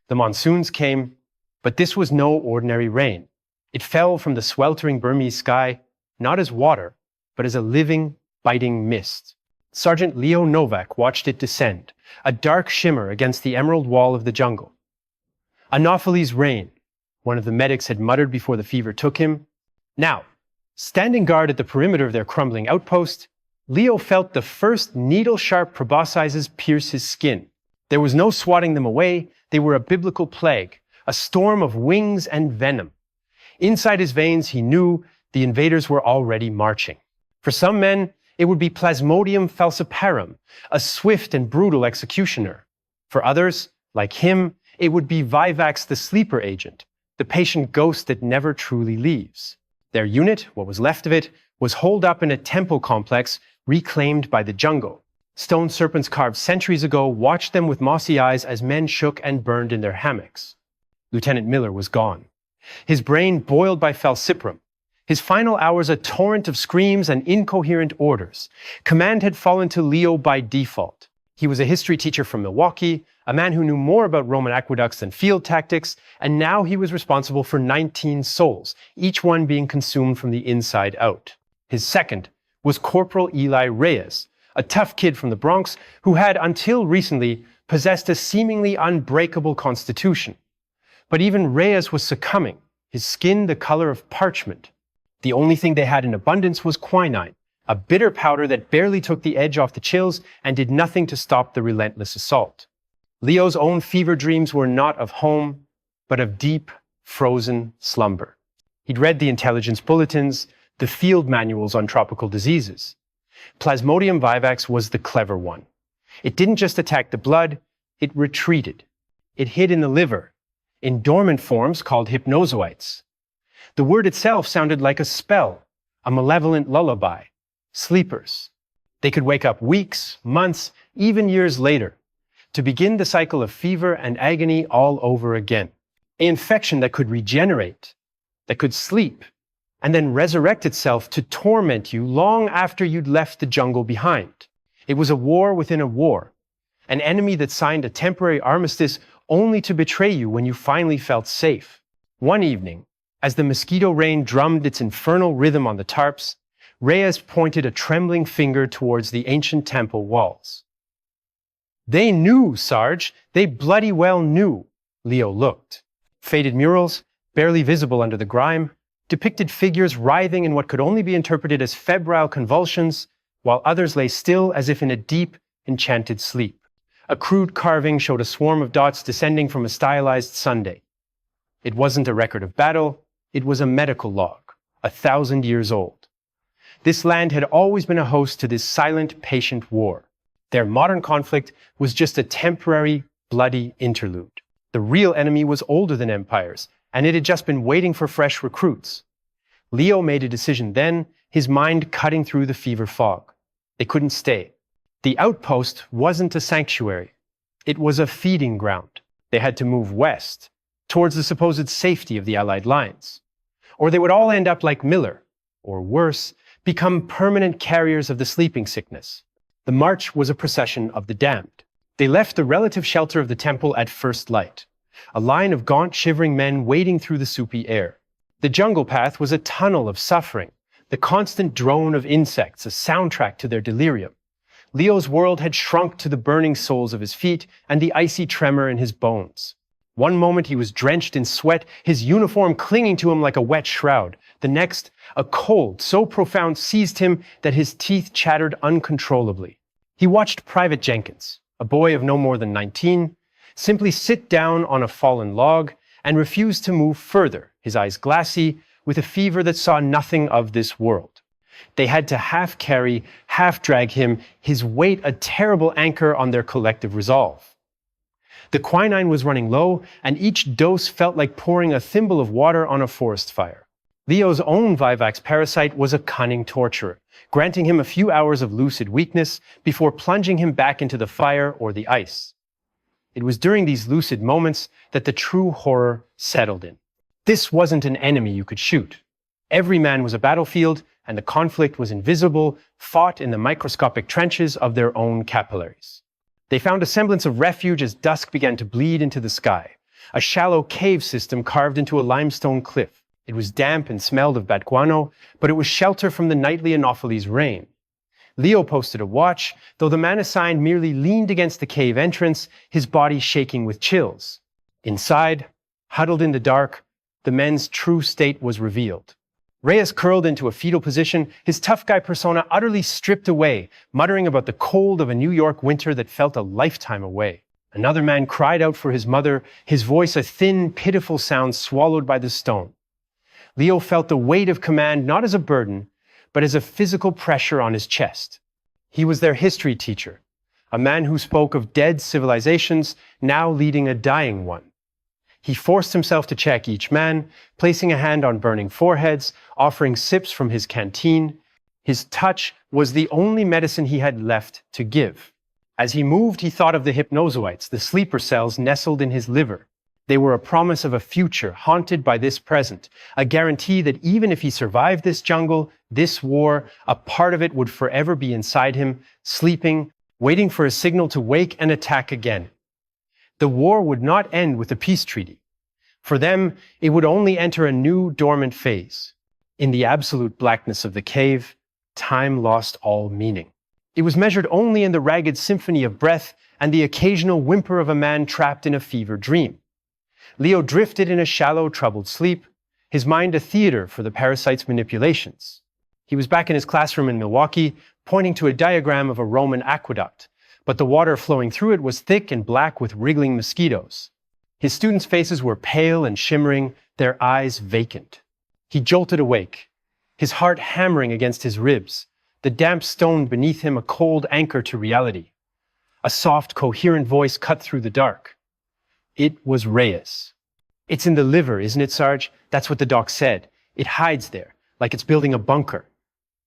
The monsoons came, but this was no ordinary rain. It fell from the sweltering Burmese sky, not as water, but as a living, biting mist. Sergeant Leo Novak watched it descend, a dark shimmer against the emerald wall of the jungle. Anopheles rain, one of the medics had muttered before the fever took him. Now, standing guard at the perimeter of their crumbling outpost, Leo felt the first needle-sharp proboscises pierce his skin. There was no swatting them away. They were a biblical plague, a storm of wings and venom. Inside his veins, he knew the invaders were already marching. For some men, it would be Plasmodium falciparum, a swift and brutal executioner. For others, like him, it would be Vivax the sleeper agent, the patient ghost that never truly leaves. Their unit, what was left of it, was holed up in a temple complex reclaimed by the jungle. Stone serpents carved centuries ago watched them with mossy eyes as men shook and burned in their hammocks. Lieutenant Miller was gone. His brain boiled by falciparum. His final hours a torrent of screams and incoherent orders. Command had fallen to Leo by default. He was a history teacher from Milwaukee, a man who knew more about Roman aqueducts than field tactics, and now he was responsible for 19 souls, each one being consumed from the inside out. His second was Corporal Eli Reyes, a tough kid from the Bronx who had, until recently, possessed a seemingly unbreakable constitution. But even Reyes was succumbing, his skin the color of parchment. The only thing they had in abundance was quinine, a bitter powder that barely took the edge off the chills and did nothing to stop the relentless assault. Leo's own fever dreams were not of home, but of deep, frozen slumber. He'd read the intelligence bulletins, the field manuals on tropical diseases. Plasmodium vivax was the clever one. It didn't just attack the blood, it retreated. It hid in the liver, in dormant forms called hypnozoites. The word itself sounded like a spell, a malevolent lullaby. Sleepers. They could wake up weeks, months, even years later, to begin the cycle of fever and agony all over again. An infection that could regenerate, that could sleep, and then resurrect itself to torment you long after you'd left the jungle behind. It was a war within a war, an enemy that signed a temporary armistice only to betray you when you finally felt safe. One evening, as the mosquito rain drummed its infernal rhythm on the tarps, Reyes pointed a trembling finger towards the ancient temple walls. They knew, Sarge. They bloody well knew. Leo looked. Faded murals, barely visible under the grime, depicted figures writhing in what could only be interpreted as febrile convulsions, while others lay still as if in a deep, enchanted sleep. A crude carving showed a swarm of dots descending from a stylized sundae. It wasn't a record of battle, it was a medical log, 1,000 years old. This land had always been a host to this silent, patient war. Their modern conflict was just a temporary, bloody interlude. The real enemy was older than empires, and it had just been waiting for fresh recruits. Leo made a decision then, his mind cutting through the fever fog. They couldn't stay. The outpost wasn't a sanctuary. It was a feeding ground. They had to move west, towards the supposed safety of the Allied lines. Or they would all end up like Miller, or worse, become permanent carriers of the sleeping sickness. The march was a procession of the damned. They left the relative shelter of the temple at first light, a line of gaunt, shivering men wading through the soupy air. The jungle path was a tunnel of suffering, the constant drone of insects, a soundtrack to their delirium. Leo's world had shrunk to the burning soles of his feet and the icy tremor in his bones. One moment he was drenched in sweat, his uniform clinging to him like a wet shroud. The next, a cold so profound seized him that his teeth chattered uncontrollably. He watched Private Jenkins, a boy of no more than 19, simply sit down on a fallen log and refuse to move further, his eyes glassy, with a fever that saw nothing of this world. They had to half carry, half drag him, his weight a terrible anchor on their collective resolve. The quinine was running low, and each dose felt like pouring a thimble of water on a forest fire. Leo's own Vivax parasite was a cunning torturer, granting him a few hours of lucid weakness before plunging him back into the fire or the ice. It was during these lucid moments that the true horror settled in. This wasn't an enemy you could shoot. Every man was a battlefield, and the conflict was invisible, fought in the microscopic trenches of their own capillaries. They found a semblance of refuge as dusk began to bleed into the sky. a shallow cave system carved into a limestone cliff. It was damp and smelled of bat guano, but it was shelter from the nightly Anopheles rain. Leo posted a watch, though the man assigned merely leaned against the cave entrance, his body shaking with chills. Inside, huddled in the dark, the men's true state was revealed. Reyes curled into a fetal position, his tough guy persona utterly stripped away, muttering about the cold of a New York winter that felt a lifetime away. Another man cried out for his mother, his voice a thin, pitiful sound swallowed by the stone. Leo felt the weight of command not as a burden, but as a physical pressure on his chest. He was their history teacher, a man who spoke of dead civilizations now leading a dying one. He forced himself to check each man, placing a hand on burning foreheads, offering sips from his canteen. His touch was the only medicine he had left to give. As he moved, he thought of the hypnozoites, the sleeper cells nestled in his liver. They were a promise of a future haunted by this present, a guarantee that even if he survived this jungle, this war, a part of it would forever be inside him, sleeping, waiting for a signal to wake and attack again. The war would not end with a peace treaty. For them, it would only enter a new dormant phase. In the absolute blackness of the cave, time lost all meaning. It was measured only in the ragged symphony of breath and the occasional whimper of a man trapped in a fever dream. Leo drifted in a shallow, troubled sleep, his mind a theater for the parasite's manipulations. He was back in his classroom in Milwaukee, pointing to a diagram of a Roman aqueduct, but the water flowing through it was thick and black with wriggling mosquitoes. His students' faces were pale and shimmering, their eyes vacant. He jolted awake, his heart hammering against his ribs, the damp stone beneath him a cold anchor to reality. A soft, coherent voice cut through the dark. It was Reyes. "It's in the liver, isn't it, Sarge? That's what the doc said. It hides there, like it's building a bunker."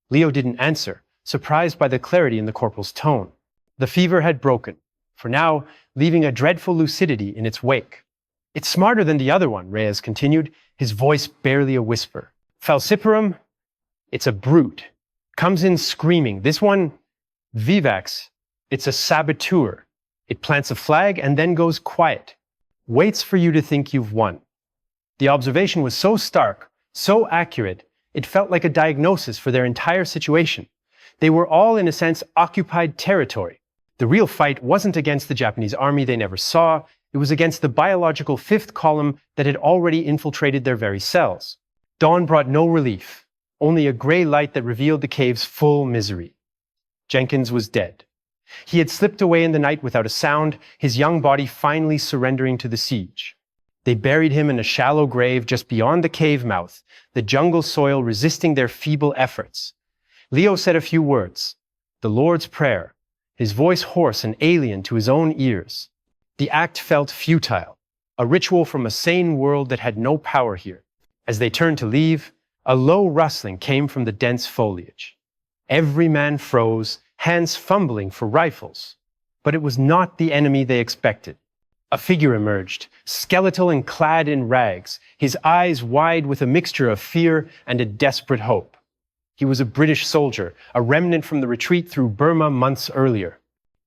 Leo didn't answer, surprised by the clarity in the corporal's tone. The fever had broken, for now, leaving a dreadful lucidity in its wake. "It's smarter than the other one," Reyes continued, his voice barely a whisper. "Falciparum? It's a brute. Comes in screaming. This one, Vivax, it's a saboteur. It plants a flag and then goes quiet. Waits for you to think you've won." The observation was so stark, so accurate, it felt like a diagnosis for their entire situation. They were all, in a sense, occupied territory. The real fight wasn't against the Japanese army they never saw, it was against the biological fifth column that had already infiltrated their very cells. Dawn brought no relief, only a gray light that revealed the cave's full misery. Jenkins was dead. He had slipped away in the night without a sound, his young body finally surrendering to the siege. They buried him in a shallow grave just beyond the cave mouth, the jungle soil resisting their feeble efforts. Leo said a few words, the Lord's Prayer, his voice hoarse and alien to his own ears. The act felt futile, a ritual from a sane world that had no power here. As they turned to leave, a low rustling came from the dense foliage. Every man froze, hands fumbling for rifles. But it was not the enemy they expected. A figure emerged, skeletal and clad in rags, his eyes wide with a mixture of fear and a desperate hope. He was a British soldier, a remnant from the retreat through Burma months earlier.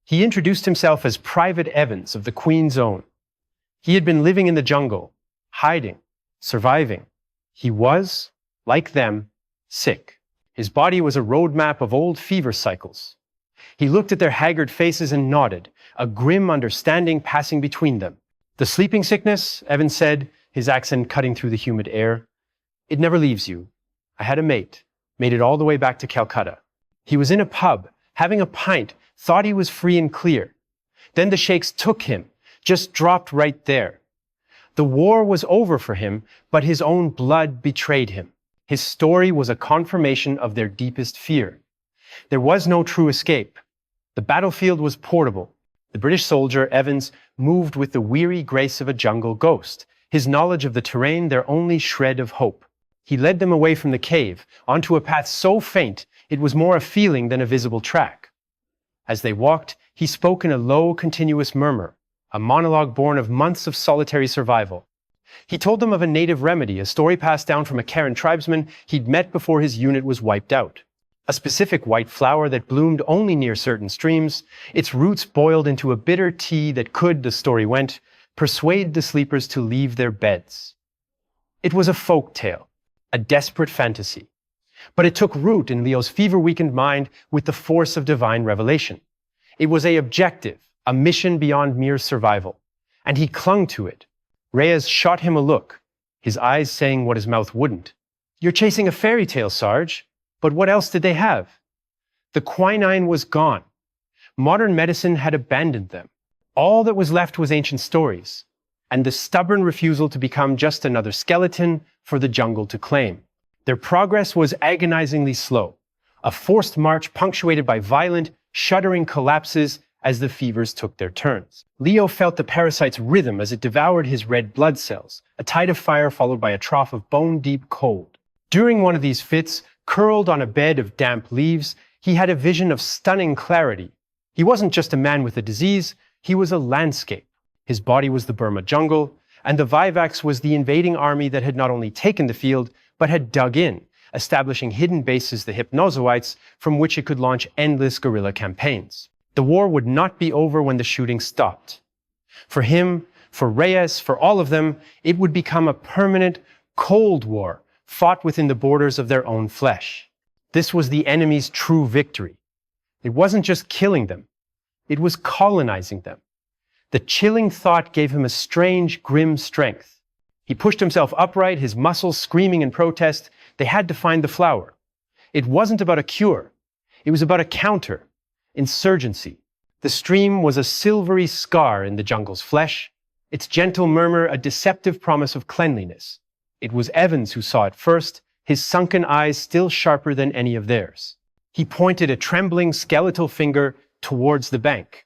He introduced himself as Private Evans of the Queen's Own. He had been living in the jungle, hiding, surviving. He was, like them, sick. His body was a roadmap of old fever cycles. He looked at their haggard faces and nodded, a grim understanding passing between them. "The sleeping sickness," Evans said, his accent cutting through the humid air. "It never leaves you. I had a mate, made it all the way back to Calcutta. He was in a pub, having a pint, thought he was free and clear. Then the sheiks took him, just dropped right there. The war was over for him, but his own blood betrayed him. His story was a confirmation of their deepest fear. There was no true escape. The battlefield was portable. The British soldier, Evans, moved with the weary grace of a jungle ghost, his knowledge of the terrain their only shred of hope. He led them away from the cave, onto a path so faint it was more a feeling than a visible track. As they walked, he spoke in a low, continuous murmur, a monologue born of months of solitary survival. He told them of a native remedy, a story passed down from a Karen tribesman he'd met before his unit was wiped out. A specific white flower that bloomed only near certain streams, its roots boiled into a bitter tea that could, the story went, persuade the sleepers to leave their beds. It was a folk tale, a desperate fantasy, but it took root in Leo's fever-weakened mind with the force of divine revelation. It was an objective, a mission beyond mere survival, and he clung to it. Reyes shot him a look, his eyes saying what his mouth wouldn't. "You're chasing a fairy tale, Sarge, but what else did they have?" The quinine was gone. Modern medicine had abandoned them. All that was left was ancient stories, and the stubborn refusal to become just another skeleton for the jungle to claim. Their progress was agonizingly slow, a forced march punctuated by violent, shuddering collapses as the fevers took their turns. Leo felt the parasite's rhythm as it devoured his red blood cells, a tide of fire followed by a trough of bone-deep cold. During one of these fits, curled on a bed of damp leaves, he had a vision of stunning clarity. He wasn't just a man with a disease, he was a landscape. His body was the Burma jungle, and the Vivax was the invading army that had not only taken the field, but had dug in, establishing hidden bases, the Hypnozoites, from which it could launch endless guerrilla campaigns. The war would not be over when the shooting stopped. For him, for Reyes, for all of them, it would become a permanent Cold War, fought within the borders of their own flesh. This was the enemy's true victory. It wasn't just killing them, it was colonizing them. The chilling thought gave him a strange, grim strength. He pushed himself upright, his muscles screaming in protest. They had to find the flower. It wasn't about a cure. It was about a counter, insurgency. The stream was a silvery scar in the jungle's flesh, its gentle murmur a deceptive promise of cleanliness. It was Evans who saw it first, his sunken eyes still sharper than any of theirs. He pointed a trembling, skeletal finger towards the bank.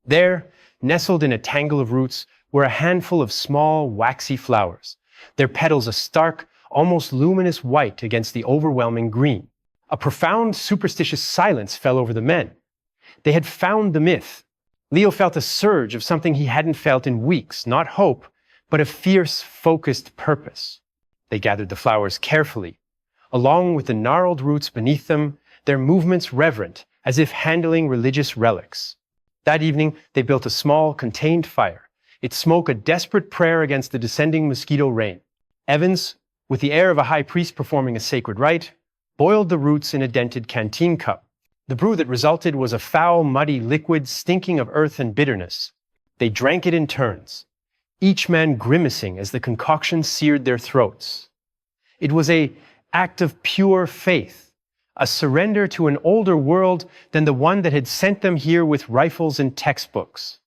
There, nestled in a tangle of roots, were a handful of small, waxy flowers, their petals a stark, almost luminous white against the overwhelming green. A profound, superstitious silence fell over the men. They had found the myth. Leo felt a surge of something he hadn't felt in weeks, not hope, but a fierce, focused purpose. They gathered the flowers carefully, along with the gnarled roots beneath them, their movements reverent, as if handling religious relics. That evening, they built a small, contained fire, its smoke a desperate prayer against the descending mosquito rain. Evans, with the air of a high priest performing a sacred rite, boiled the roots in a dented canteen cup. The brew that resulted was a foul, muddy liquid stinking of earth and bitterness. They drank it in turns, each man grimacing as the concoction seared their throats. It was an act of pure faith, a surrender to an older world than the one that had sent them here with rifles and textbooks.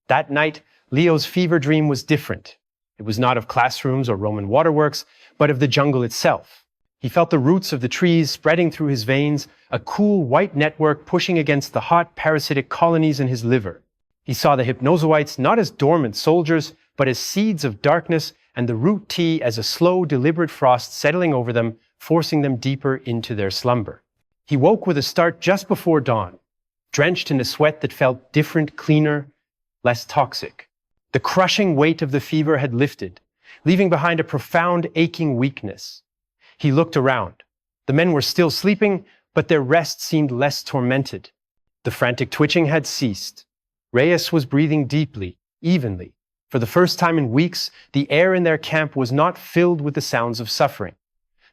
That night, Leo's fever dream was different. It was not of classrooms or Roman waterworks, but of the jungle itself. He felt the roots of the trees spreading through his veins, a cool white network pushing against the hot parasitic colonies in his liver. He saw the Hypnozoites not as dormant soldiers, but as seeds of darkness, and the root tea as a slow, deliberate frost settling over them, forcing them deeper into their slumber. He woke with a start just before dawn, drenched in a sweat that felt different, cleaner, less toxic. The crushing weight of the fever had lifted, leaving behind a profound aching weakness. He looked around. The men were still sleeping, but their rest seemed less tormented. The frantic twitching had ceased. Reyes was breathing deeply, evenly. For the first time in weeks, the air in their camp was not filled with the sounds of suffering.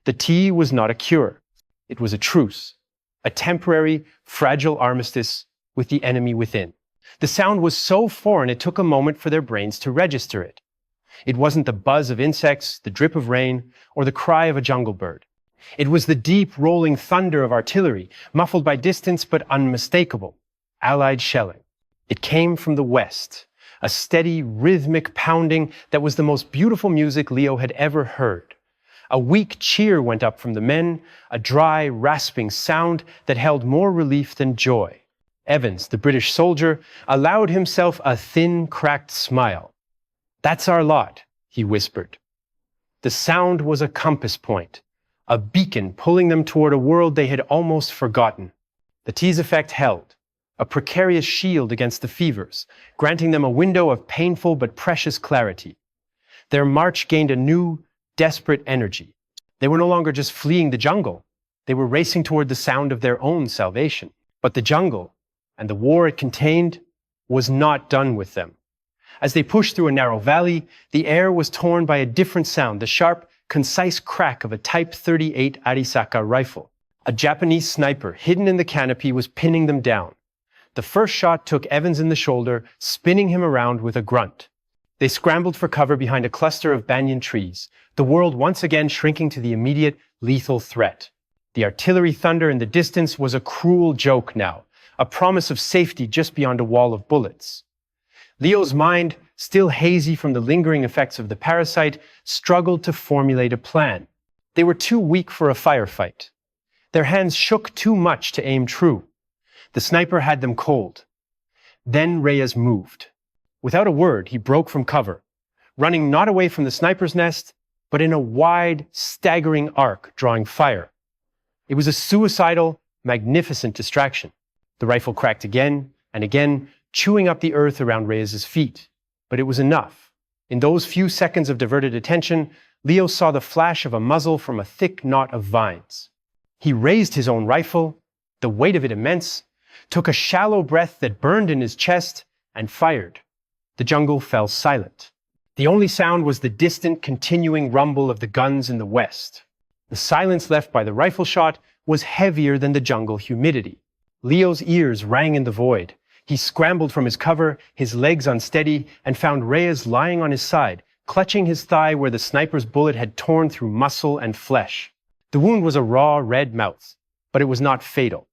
The tea was not a cure. It was a truce, a temporary, fragile armistice with the enemy within. The sound was so foreign it took a moment for their brains to register it. It wasn't the buzz of insects, the drip of rain, or the cry of a jungle bird. It was the deep, rolling thunder of artillery, muffled by distance but unmistakable, Allied shelling. It came from the west, a steady, rhythmic pounding that was the most beautiful music Leo had ever heard. A weak cheer went up from the men, a dry, rasping sound that held more relief than joy. Evans, the British soldier, allowed himself a thin, cracked smile. "That's our lot," he whispered. The sound was a compass point, a beacon pulling them toward a world they had almost forgotten. The tea's effect held, a precarious shield against the fevers, granting them a window of painful but precious clarity. Their march gained a new, desperate energy. They were no longer just fleeing the jungle. They were racing toward the sound of their own salvation. But the jungle, and the war it contained, was not done with them. As they pushed through a narrow valley, the air was torn by a different sound, the sharp, concise crack of a Type 38 Arisaka rifle. A Japanese sniper hidden in the canopy was pinning them down. The first shot took Evans in the shoulder, spinning him around with a grunt. They scrambled for cover behind a cluster of banyan trees, the world once again shrinking to the immediate, lethal threat. The artillery thunder in the distance was a cruel joke now, a promise of safety just beyond a wall of bullets. Leo's mind, still hazy from the lingering effects of the parasite, struggled to formulate a plan. They were too weak for a firefight. Their hands shook too much to aim true. The sniper had them cold. Then Reyes moved. Without a word, he broke from cover, running not away from the sniper's nest, but in a wide, staggering arc, drawing fire. It was a suicidal, magnificent distraction. The rifle cracked again and again, chewing up the earth around Reyes's feet. But it was enough. In those few seconds of diverted attention, Leo saw the flash of a muzzle from a thick knot of vines. He raised his own rifle, the weight of it immense, took a shallow breath that burned in his chest, and fired. The jungle fell silent. The only sound was the distant, continuing rumble of the guns in the west. The silence left by the rifle shot was heavier than the jungle humidity. Leo's ears rang in the void. He scrambled from his cover, his legs unsteady, and found Reyes lying on his side, clutching his thigh where the sniper's bullet had torn through muscle and flesh. The wound was a raw, red mouth, but it was not fatal.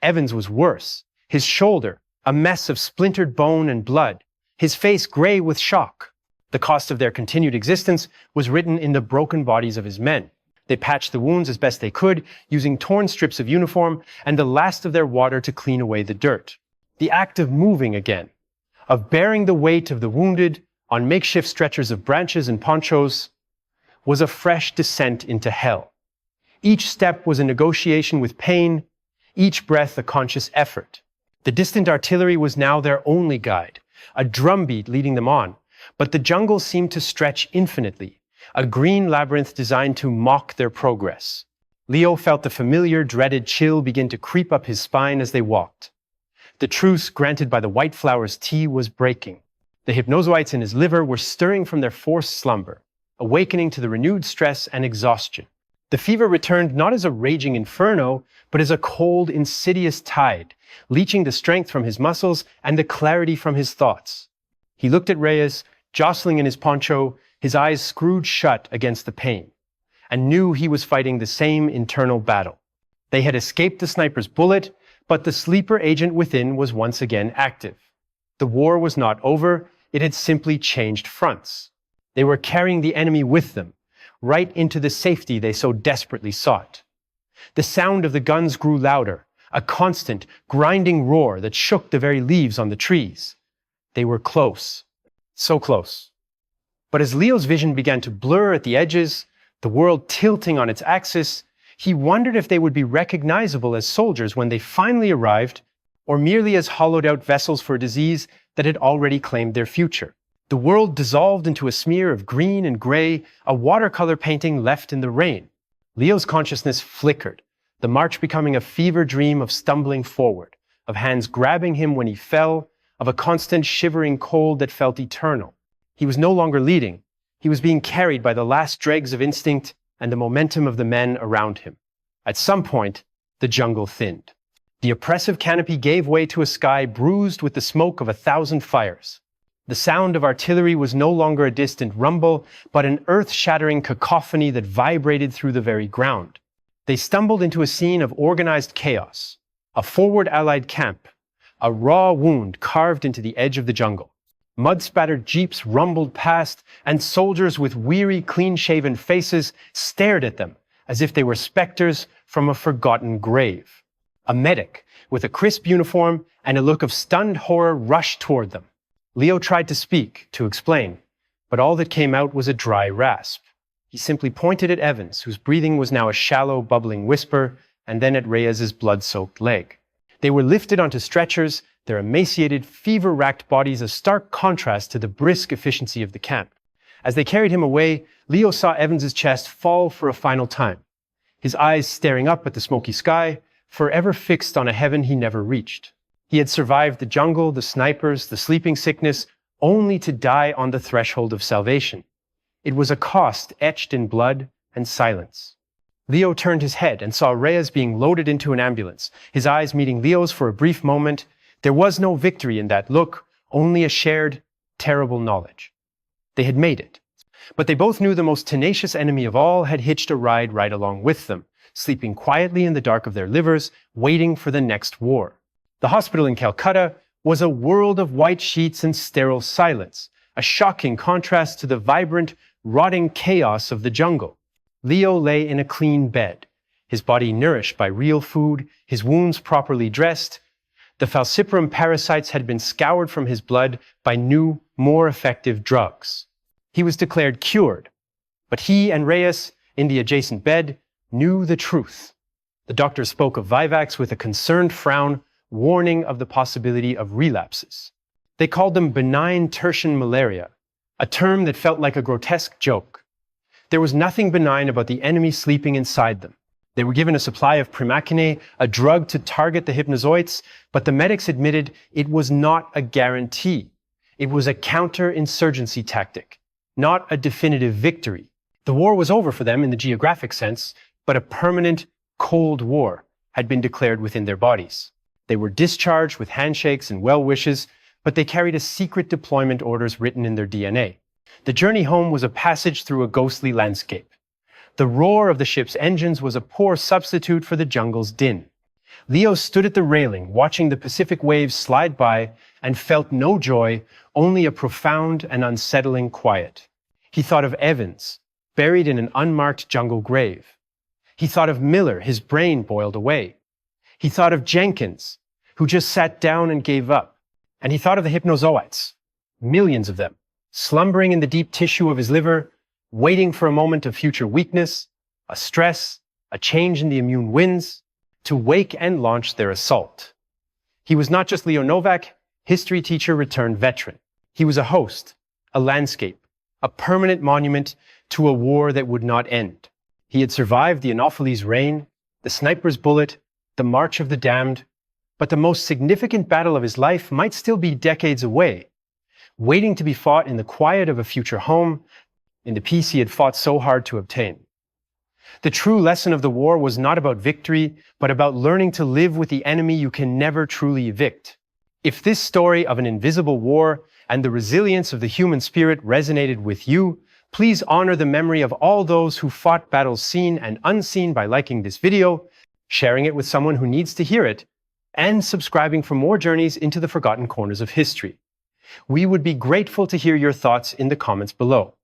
Evans was worse. His shoulder, a mess of splintered bone and blood. His face gray with shock. The cost of their continued existence was written in the broken bodies of his men. They patched the wounds as best they could, using torn strips of uniform and the last of their water to clean away the dirt. The act of moving again, of bearing the weight of the wounded on makeshift stretchers of branches and ponchos, was a fresh descent into hell. Each step was a negotiation with pain, each breath a conscious effort. The distant artillery was now their only guide, a drumbeat leading them on, but the jungle seemed to stretch infinitely, a green labyrinth designed to mock their progress. Leo felt the familiar, dreaded chill begin to creep up his spine as they walked. The truce granted by the white flower's tea was breaking. The hypnozoites in his liver were stirring from their forced slumber, awakening to the renewed stress and exhaustion. The fever returned not as a raging inferno, but as a cold, insidious tide, leaching the strength from his muscles and the clarity from his thoughts. He looked at Reyes, jostling in his poncho, his eyes screwed shut against the pain, and knew he was fighting the same internal battle. They had escaped the sniper's bullet, but the sleeper agent within was once again active. The war was not over, it had simply changed fronts. They were carrying the enemy with them, right into the safety they so desperately sought. The sound of the guns grew louder, a constant, grinding roar that shook the very leaves on the trees. They were close, so close. But as Leo's vision began to blur at the edges, the world tilting on its axis, he wondered if they would be recognizable as soldiers when they finally arrived, or merely as hollowed-out vessels for a disease that had already claimed their future. The world dissolved into a smear of green and gray, a watercolor painting left in the rain. Leo's consciousness flickered, the march becoming a fever dream of stumbling forward, of hands grabbing him when he fell, of a constant shivering cold that felt eternal. He was no longer leading. He was being carried by the last dregs of instinct and the momentum of the men around him. At some point, the jungle thinned. The oppressive canopy gave way to a sky bruised with the smoke of 1,000 fires. The sound of artillery was no longer a distant rumble, but an earth-shattering cacophony that vibrated through the very ground. They stumbled into a scene of organized chaos, a forward Allied camp, a raw wound carved into the edge of the jungle. Mud-spattered jeeps rumbled past, and soldiers with weary, clean-shaven faces stared at them as if they were specters from a forgotten grave. A medic, with a crisp uniform and a look of stunned horror, rushed toward them. Leo tried to speak, to explain, but all that came out was a dry rasp. He simply pointed at Evans, whose breathing was now a shallow, bubbling whisper, and then at Reyes's blood-soaked leg. They were lifted onto stretchers, their emaciated, fever-racked bodies a stark contrast to the brisk efficiency of the camp. As they carried him away, Leo saw Evans's chest fall for a final time, his eyes staring up at the smoky sky, forever fixed on a heaven he never reached. He had survived the jungle, the snipers, the sleeping sickness, only to die on the threshold of salvation. It was a cost etched in blood and silence. Leo turned his head and saw Reyes being loaded into an ambulance, his eyes meeting Leo's for a brief moment. There was no victory in that look, only a shared, terrible knowledge. They had made it. But they both knew the most tenacious enemy of all had hitched a ride right along with them, sleeping quietly in the dark of their livers, waiting for the next war. The hospital in Calcutta was a world of white sheets and sterile silence, a shocking contrast to the vibrant, rotting chaos of the jungle. Leo lay in a clean bed, his body nourished by real food, his wounds properly dressed. The falciparum parasites had been scoured from his blood by new, more effective drugs. He was declared cured, but he and Reyes, in the adjacent bed, knew the truth. The doctor spoke of Vivax with a concerned frown, warning of the possibility of relapses. They called them benign tertian malaria, a term that felt like a grotesque joke. There was nothing benign about the enemy sleeping inside them. They were given a supply of primacine, a drug to target the hypnozoites, but the medics admitted it was not a guarantee. It was a counterinsurgency tactic, not a definitive victory. The war was over for them in the geographic sense, but a permanent Cold War had been declared within their bodies. They were discharged with handshakes and well wishes, but they carried a secret deployment orders written in their DNA. The journey home was a passage through a ghostly landscape. The roar of the ship's engines was a poor substitute for the jungle's din. Leo stood at the railing, watching the Pacific waves slide by, and felt no joy, only a profound and unsettling quiet. He thought of Evans, buried in an unmarked jungle grave. He thought of Miller, his brain boiled away. He thought of Jenkins, who just sat down and gave up. And he thought of the hypnozoites, millions of them, slumbering in the deep tissue of his liver, waiting for a moment of future weakness, a stress, a change in the immune winds, to wake and launch their assault. He was not just Leo Novak, history teacher returned veteran. He was a host, a landscape, a permanent monument to a war that would not end. He had survived the Anopheles rain, the sniper's bullet, the march of the damned, but the most significant battle of his life might still be decades away, waiting to be fought in the quiet of a future home, in the peace he had fought so hard to obtain. The true lesson of the war was not about victory, but about learning to live with the enemy you can never truly evict. If this story of an invisible war and the resilience of the human spirit resonated with you, please honor the memory of all those who fought battles seen and unseen by liking this video, sharing it with someone who needs to hear it, and subscribing for more journeys into the forgotten corners of history. We would be grateful to hear your thoughts in the comments below.